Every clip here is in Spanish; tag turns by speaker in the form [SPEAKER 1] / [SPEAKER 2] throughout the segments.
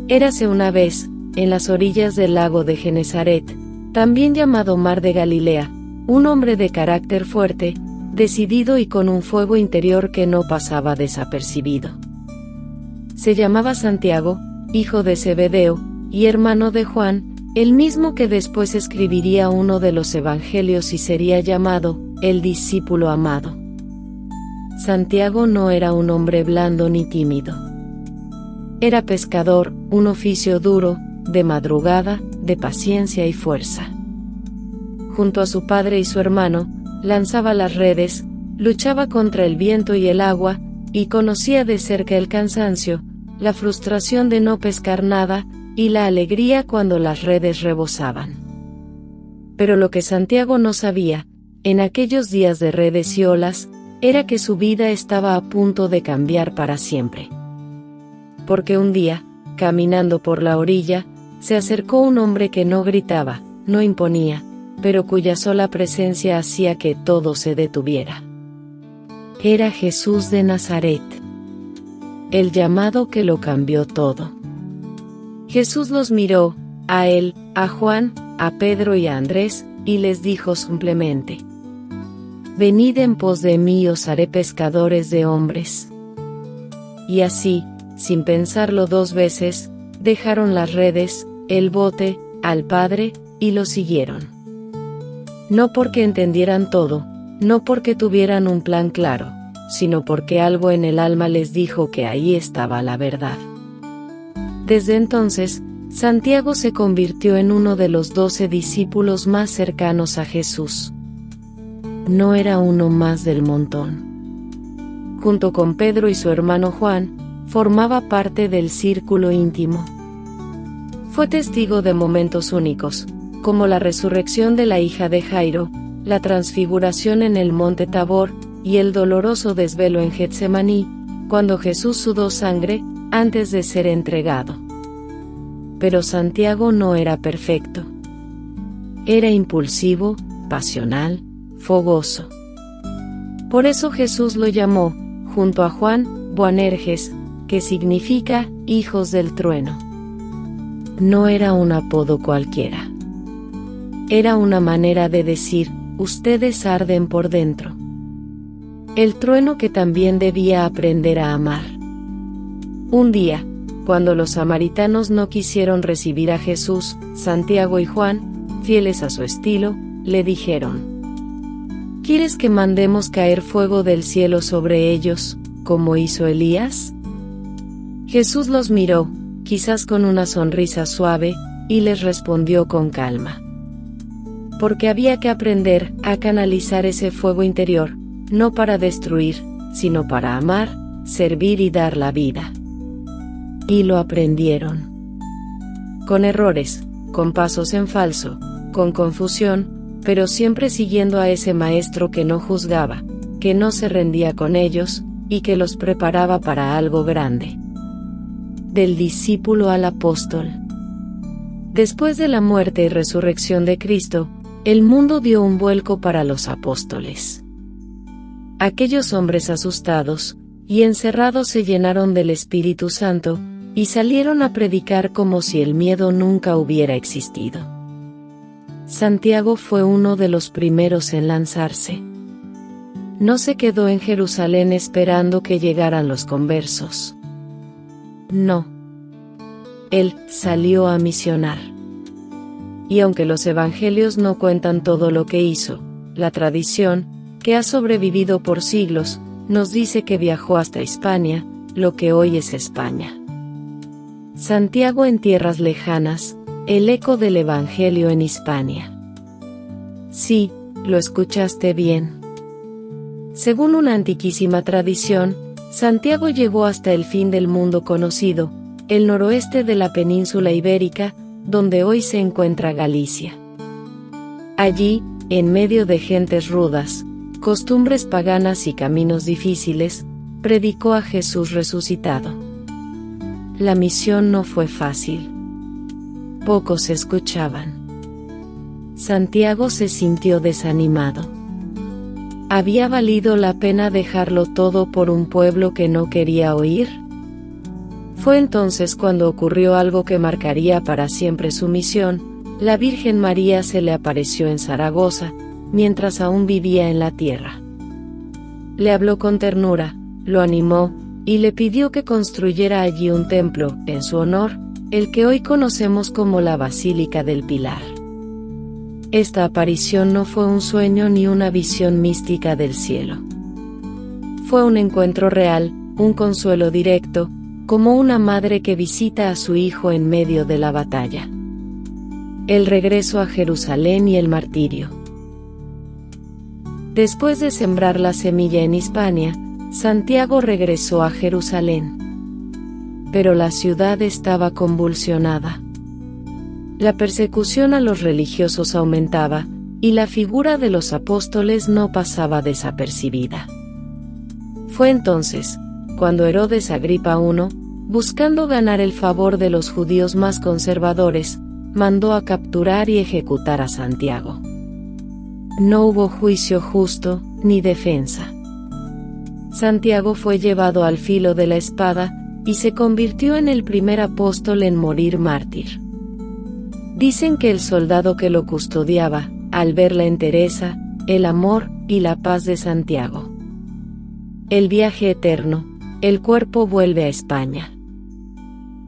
[SPEAKER 1] Érase una vez, en las orillas del lago de Genesaret, también llamado Mar de Galilea, un hombre de carácter fuerte, decidido y con un fuego interior que no pasaba desapercibido. Se llamaba Santiago, hijo de Zebedeo, y hermano de Juan, el mismo que después escribiría uno de los evangelios y sería llamado, el discípulo amado. Santiago no era un hombre blando ni tímido. Era pescador, un oficio duro, de madrugada, de paciencia y fuerza. Junto a su padre y su hermano, lanzaba las redes, luchaba contra el viento y el agua, y conocía de cerca el cansancio, la frustración de no pescar nada, y la alegría cuando las redes rebosaban. Pero lo que Santiago no sabía, en aquellos días de redes y olas, era que su vida estaba a punto de cambiar para siempre. Porque un día, caminando por la orilla, se acercó un hombre que no gritaba, no imponía, pero cuya sola presencia hacía que todo se detuviera. Era Jesús de Nazaret, el llamado que lo cambió todo. Jesús los miró, a él, a Juan, a Pedro y a Andrés, y les dijo simplemente: «Venid en pos de mí y os haré pescadores de hombres». Y así, sin pensarlo dos veces, dejaron las redes, el bote, al Padre, y lo siguieron. No porque entendieran todo, no porque tuvieran un plan claro, sino porque algo en el alma les dijo que ahí estaba la verdad. Desde entonces, Santiago se convirtió en uno de los 12 discípulos más cercanos a Jesús. No era uno más del montón. Junto con Pedro y su hermano Juan, formaba parte del círculo íntimo. Fue testigo de momentos únicos, como la resurrección de la hija de Jairo, la transfiguración en el monte Tabor, y el doloroso desvelo en Getsemaní, cuando Jesús sudó sangre, antes de ser entregado. Pero Santiago no era perfecto. Era impulsivo, pasional, fogoso. Por eso Jesús lo llamó, junto a Juan, Boanerges, que significa hijos del trueno. No era un apodo cualquiera. Era una manera de decir, ustedes arden por dentro. El trueno que también debía aprender a amar. Un día, cuando los samaritanos no quisieron recibir a Jesús, Santiago y Juan, fieles a su estilo, le dijeron: ¿Quieres que mandemos caer fuego del cielo sobre ellos, como hizo Elías? Jesús los miró, quizás con una sonrisa suave, y les respondió con calma. Porque había que aprender a canalizar ese fuego interior, no para destruir, sino para amar, servir y dar la vida. Y lo aprendieron. Con errores, con pasos en falso, con confusión, pero siempre siguiendo a ese maestro que no juzgaba, que no se rendía con ellos, y que los preparaba para algo grande. Del discípulo al apóstol. Después de la muerte y resurrección de Cristo, el mundo dio un vuelco para los apóstoles. Aquellos hombres asustados y encerrados se llenaron del Espíritu Santo, y salieron a predicar como si el miedo nunca hubiera existido. Santiago fue uno de los primeros en lanzarse. No se quedó en Jerusalén esperando que llegaran los conversos. No. Él salió a misionar. Y aunque los evangelios no cuentan todo lo que hizo, la tradición, que ha sobrevivido por siglos, nos dice que viajó hasta Hispania, lo que hoy es España. Santiago en tierras lejanas, el eco del evangelio en Hispania. Sí, lo escuchaste bien. Según una antiquísima tradición, Santiago llegó hasta el fin del mundo conocido, el noroeste de la península ibérica, donde hoy se encuentra Galicia. Allí, en medio de gentes rudas, costumbres paganas y caminos difíciles, predicó a Jesús resucitado. La misión no fue fácil. Pocos escuchaban. Santiago se sintió desanimado. ¿Había valido la pena dejarlo todo por un pueblo que no quería oír? Fue entonces cuando ocurrió algo que marcaría para siempre su misión. La Virgen María se le apareció en Zaragoza, mientras aún vivía en la tierra. Le habló con ternura, lo animó, y le pidió que construyera allí un templo, en su honor, el que hoy conocemos como la Basílica del Pilar. Esta aparición no fue un sueño ni una visión mística del cielo. Fue un encuentro real, un consuelo directo, como una madre que visita a su hijo en medio de la batalla. El regreso a Jerusalén y el martirio. Después de sembrar la semilla en Hispania, Santiago regresó a Jerusalén. Pero la ciudad estaba convulsionada. La persecución a los religiosos aumentaba, y la figura de los apóstoles no pasaba desapercibida. Fue entonces, cuando Herodes Agripa I, buscando ganar el favor de los judíos más conservadores, mandó a capturar y ejecutar a Santiago. No hubo juicio justo, ni defensa. Santiago fue llevado al filo de la espada, y se convirtió en el primer apóstol en morir mártir. Dicen que el soldado que lo custodiaba, al ver la entereza, el amor y la paz de Santiago, el viaje eterno, el cuerpo vuelve a España.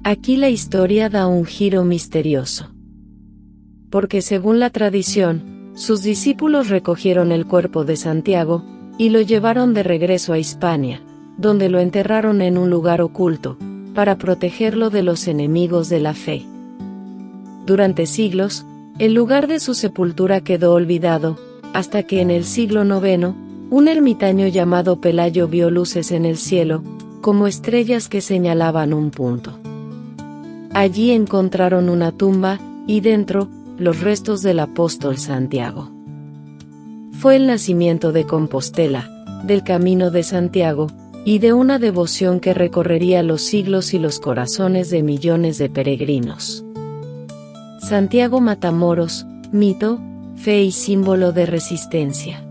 [SPEAKER 1] Aquí la historia da un giro misterioso. Porque según la tradición, sus discípulos recogieron el cuerpo de Santiago, y lo llevaron de regreso a Hispania, donde lo enterraron en un lugar oculto, para protegerlo de los enemigos de la fe. Durante siglos, el lugar de su sepultura quedó olvidado, hasta que en el siglo IX, un ermitaño llamado Pelayo vio luces en el cielo, como estrellas que señalaban un punto. Allí encontraron una tumba, y dentro, los restos del apóstol Santiago. Fue el nacimiento de Compostela, del Camino de Santiago, y de una devoción que recorrería los siglos y los corazones de millones de peregrinos. Santiago Matamoros, mito, fe y símbolo de resistencia.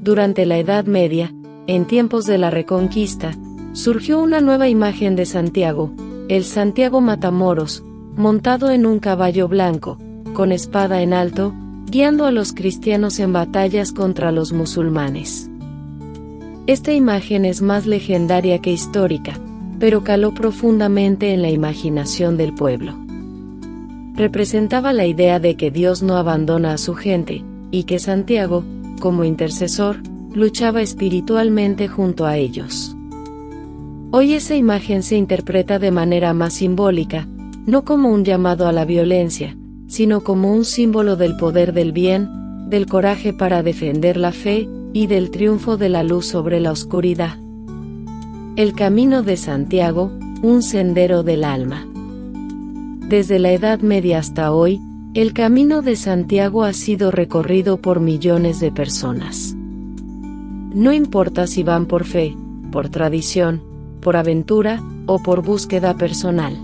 [SPEAKER 1] Durante la Edad Media, en tiempos de la Reconquista, surgió una nueva imagen de Santiago, el Santiago Matamoros, montado en un caballo blanco, con espada en alto, guiando a los cristianos en batallas contra los musulmanes. Esta imagen es más legendaria que histórica, pero caló profundamente en la imaginación del pueblo. Representaba la idea de que Dios no abandona a su gente, y que Santiago, como intercesor, luchaba espiritualmente junto a ellos. Hoy esa imagen se interpreta de manera más simbólica, no como un llamado a la violencia, sino como un símbolo del poder del bien, del coraje para defender la fe, y del triunfo de la luz sobre la oscuridad. El Camino de Santiago, un sendero del alma. Desde la Edad Media hasta hoy, el Camino de Santiago ha sido recorrido por millones de personas. No importa si van por fe, por tradición, por aventura, o por búsqueda personal.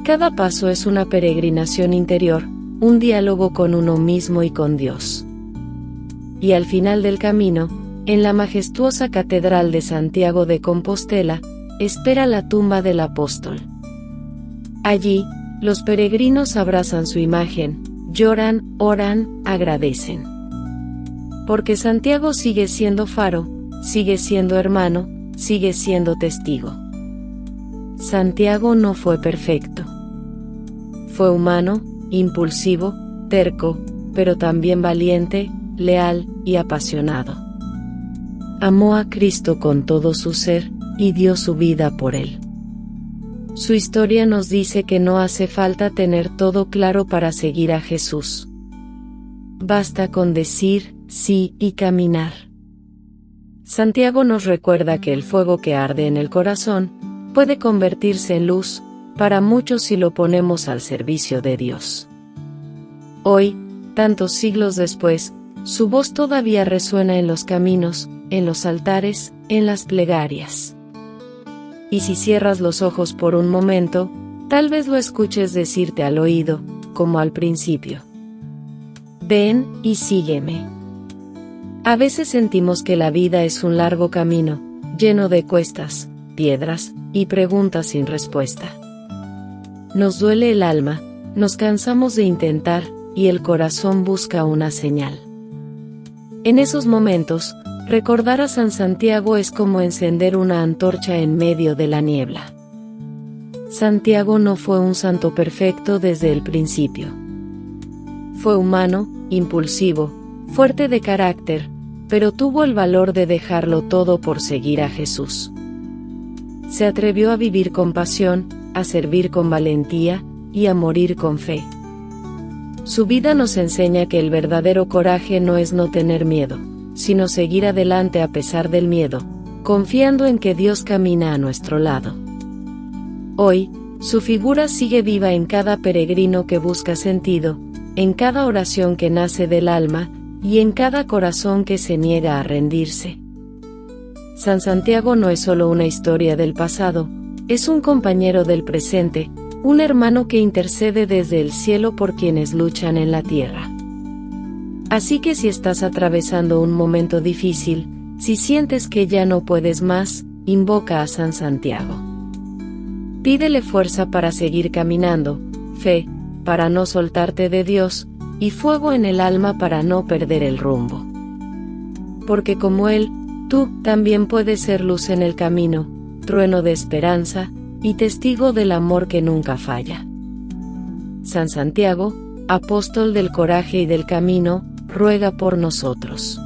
[SPEAKER 1] Cada paso es una peregrinación interior, un diálogo con uno mismo y con Dios. Y al final del camino, en la majestuosa Catedral de Santiago de Compostela, espera la tumba del apóstol. Allí, los peregrinos abrazan su imagen, lloran, oran, agradecen. Porque Santiago sigue siendo faro, sigue siendo hermano, sigue siendo testigo. Santiago no fue perfecto. Fue humano, impulsivo, terco, pero también valiente, leal y apasionado. Amó a Cristo con todo su ser, y dio su vida por él. Su historia nos dice que no hace falta tener todo claro para seguir a Jesús. Basta con decir sí y caminar. Santiago nos recuerda que el fuego que arde en el corazón puede convertirse en luz para muchos si lo ponemos al servicio de Dios. Hoy, tantos siglos después, su voz todavía resuena en los caminos, en los altares, en las plegarias. Y si cierras los ojos por un momento, tal vez lo escuches decirte al oído, como al principio: ven y sígueme. A veces sentimos que la vida es un largo camino, lleno de cuestas, piedras, y preguntas sin respuesta. Nos duele el alma, nos cansamos de intentar, y el corazón busca una señal. En esos momentos, recordar a San Santiago es como encender una antorcha en medio de la niebla. Santiago no fue un santo perfecto desde el principio. Fue humano, impulsivo, fuerte de carácter, pero tuvo el valor de dejarlo todo por seguir a Jesús. Se atrevió a vivir con pasión, a servir con valentía, y a morir con fe. Su vida nos enseña que el verdadero coraje no es no tener miedo, sino seguir adelante a pesar del miedo, confiando en que Dios camina a nuestro lado. Hoy, su figura sigue viva en cada peregrino que busca sentido, en cada oración que nace del alma, y en cada corazón que se niega a rendirse. San Santiago no es solo una historia del pasado, es un compañero del presente, un hermano que intercede desde el cielo por quienes luchan en la tierra. Así que si estás atravesando un momento difícil, si sientes que ya no puedes más, invoca a San Santiago. Pídele fuerza para seguir caminando, fe, para no soltarte de Dios, y fuego en el alma para no perder el rumbo. Porque como Él, tú también puedes ser luz en el camino, trueno de esperanza, y testigo del amor que nunca falla. San Santiago, apóstol del coraje y del camino, ruega por nosotros.